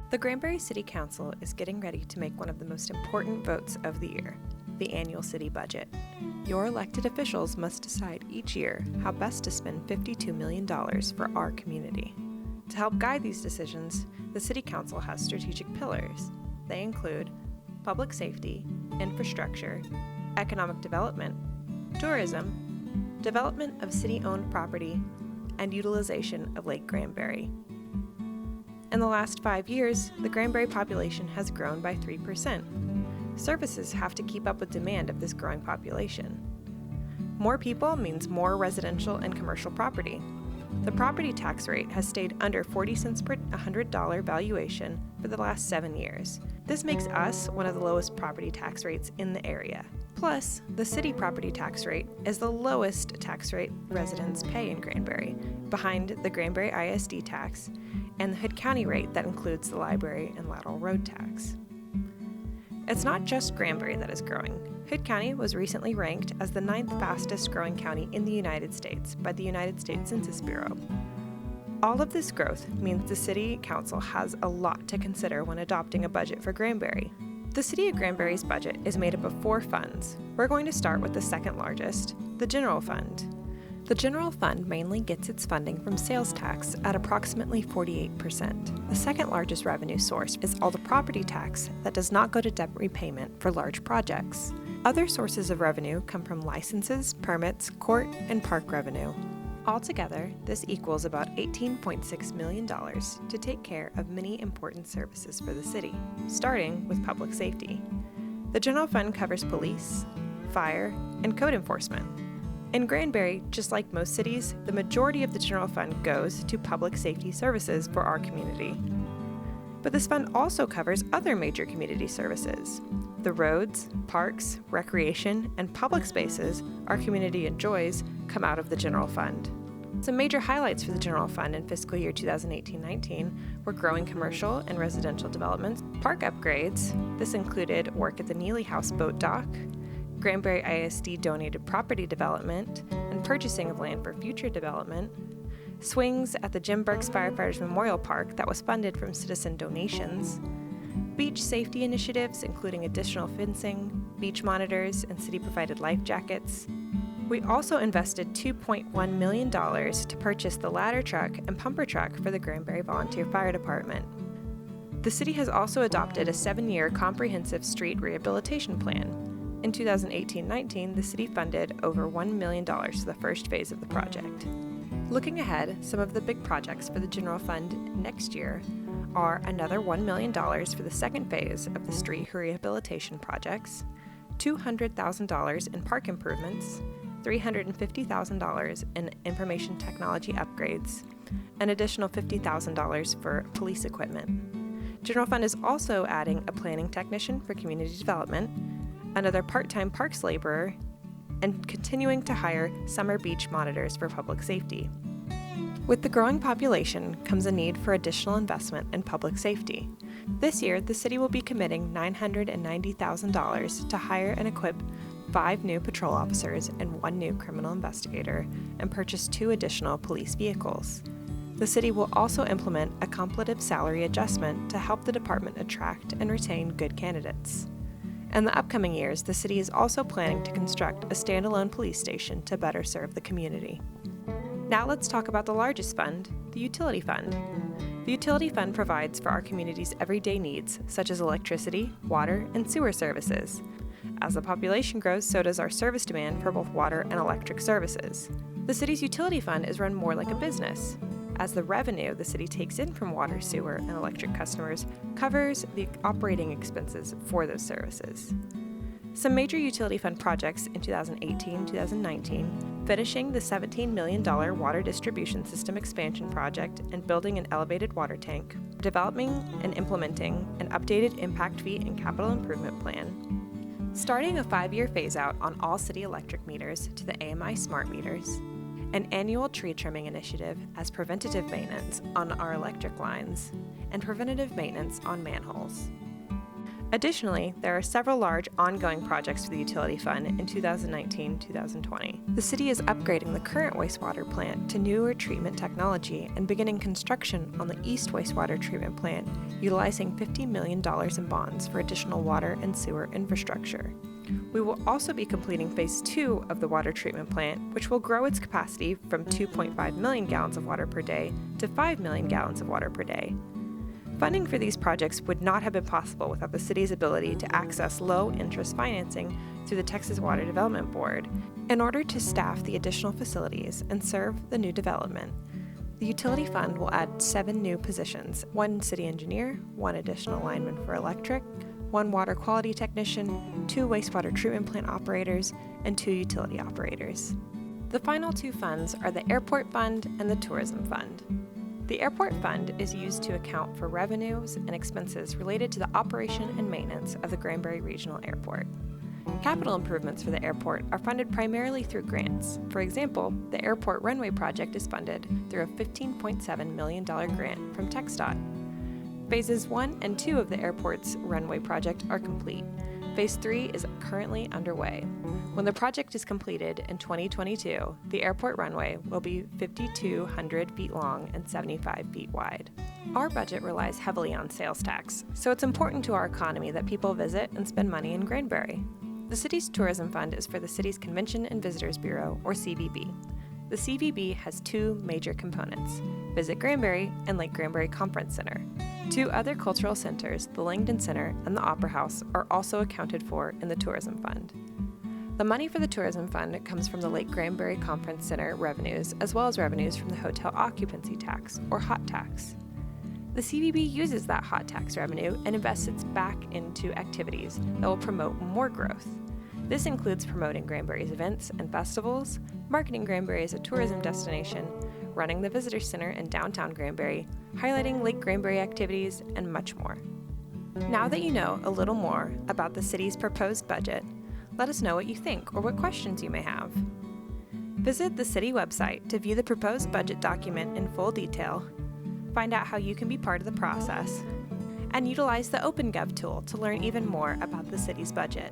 The Granbury City Council is getting ready to make one of the most important votes of the year, the annual city budget. Your elected officials must decide each year how best to spend $52 million for our community. To help guide these decisions, the City Council has strategic pillars. They include public safety, infrastructure, economic development, tourism, development of city-owned property, and utilization of Lake Granbury. In the last 5 years, the Granbury population has grown by 3%. Services have to keep up with demand of this growing population. More people means more residential and commercial property. The property tax rate has stayed under 40 cents per $100 valuation for the last 7 years. This makes us one of the lowest property tax rates in the area. Plus, the city property tax rate is the lowest tax rate residents pay in Granbury, behind the Granbury ISD tax and the Hood County rate that includes the library and lateral road tax. It's not just Granbury that is growing. Hood County was recently ranked as the 9th fastest growing county in the United States by the United States Census Bureau. All of this growth means the City Council has a lot to consider when adopting a budget for Granbury. The City of Granbury's budget is made up of 4 funds. We're going to start with the second largest, the General Fund. The General Fund mainly gets its funding from sales tax at approximately 48%. The second largest revenue source is all the property tax that does not go to debt repayment for large projects. Other sources of revenue come from licenses, permits, court, and park revenue. Altogether, this equals about $18.6 million to take care of many important services for the city, starting with public safety. The General Fund covers police, fire, and code enforcement. In Granbury, just like most cities, the majority of the General Fund goes to public safety services for our community. But this fund also covers other major community services. The roads, parks, recreation, and public spaces our community enjoys come out of the General Fund. Some major highlights for the General Fund in fiscal year 2018-19 were growing commercial and residential developments, park upgrades. This included work at the Neely House Boat Dock, Granbury ISD donated property development and purchasing of land for future development, swings at the Jim Burks Firefighters Memorial Park that was funded from citizen donations, beach safety initiatives including additional fencing, beach monitors, and city-provided life jackets. We also invested $2.1 million to purchase the ladder truck and pumper truck for the Granbury Volunteer Fire Department. The city has also adopted a 7-year comprehensive street rehabilitation plan. In 2018-19, the city funded over $1 million to the first phase of the project. Looking ahead, some of the big projects for the General Fund next year are another $1 million for the second phase of the street rehabilitation projects, $200,000 in park improvements, $350,000 in information technology upgrades, an additional $50,000 for police equipment. General Fund is also adding a planning technician for community development, another part-time parks laborer, and continuing to hire summer beach monitors for public safety. With the growing population comes a need for additional investment in public safety. This year, the city will be committing $990,000 to hire and equip 5 new patrol officers and 1 new criminal investigator and purchase 2 additional police vehicles. The city will also implement a competitive salary adjustment to help the department attract and retain good candidates. In the upcoming years, the city is also planning to construct a standalone police station to better serve the community. Now let's talk about the largest fund, the Utility Fund. The Utility Fund provides for our community's everyday needs, such as electricity, water, and sewer services. As the population grows, so does our service demand for both water and electric services. The city's Utility Fund is run more like a business, as the revenue the city takes in from water, sewer, and electric customers covers the operating expenses for those services. Some major Utility Fund projects in 2018-2019, finishing the $17 million water distribution system expansion project and building an elevated water tank, developing and implementing an updated impact fee and capital improvement plan, starting a 5-year phase-out on all city electric meters to the AMI smart meters, an annual tree trimming initiative as preventative maintenance on our electric lines, and preventative maintenance on manholes. Additionally, there are several large ongoing projects for the utility fund in 2019-2020. The city is upgrading the current wastewater plant to newer treatment technology and beginning construction on the east wastewater treatment plant, utilizing $50 million in bonds for additional water and sewer infrastructure. We will also be completing Phase 2 of the water treatment plant, which will grow its capacity from 2.5 million gallons of water per day to 5 million gallons of water per day. Funding for these projects would not have been possible without the city's ability to access low-interest financing through the Texas Water Development Board in order to staff the additional facilities and serve the new development. The utility fund will add 7 new positions: 1 city engineer, 1 additional lineman for electric, 1 water quality technician, 2 wastewater treatment plant operators, and 2 utility operators. The final 2 funds are the Airport Fund and the Tourism Fund. The Airport Fund is used to account for revenues and expenses related to the operation and maintenance of the Granbury Regional Airport. Capital improvements for the airport are funded primarily through grants. For example, the airport runway project is funded through a $15.7 million grant from TxDOT. Phases 1 and 2 of the airport's runway project are complete. Phase 3 is currently underway. When the project is completed in 2022, the airport runway will be 5,200 feet long and 75 feet wide. Our budget relies heavily on sales tax, so it's important to our economy that people visit and spend money in Granbury. The city's tourism fund is for the city's Convention and Visitors Bureau, or CVB. The CVB has 2 major components: Visit Granbury and Lake Granbury Conference Center. 2 other cultural centers, the Langdon Center and the Opera House, are also accounted for in the tourism fund. The money for the tourism fund comes from the Lake Granbury Conference Center revenues, as well as revenues from the hotel occupancy tax, or hot tax. The CVB uses that hot tax revenue and invests it back into activities that will promote more growth. This includes promoting Granbury's events and festivals, marketing Granbury as a tourism destination, running the Visitor Center in downtown Granbury, highlighting Lake Granbury activities, and much more. Now that you know a little more about the city's proposed budget, let us know what you think or what questions you may have. Visit the city website to view the proposed budget document in full detail, find out how you can be part of the process, and utilize the OpenGov tool to learn even more about the city's budget.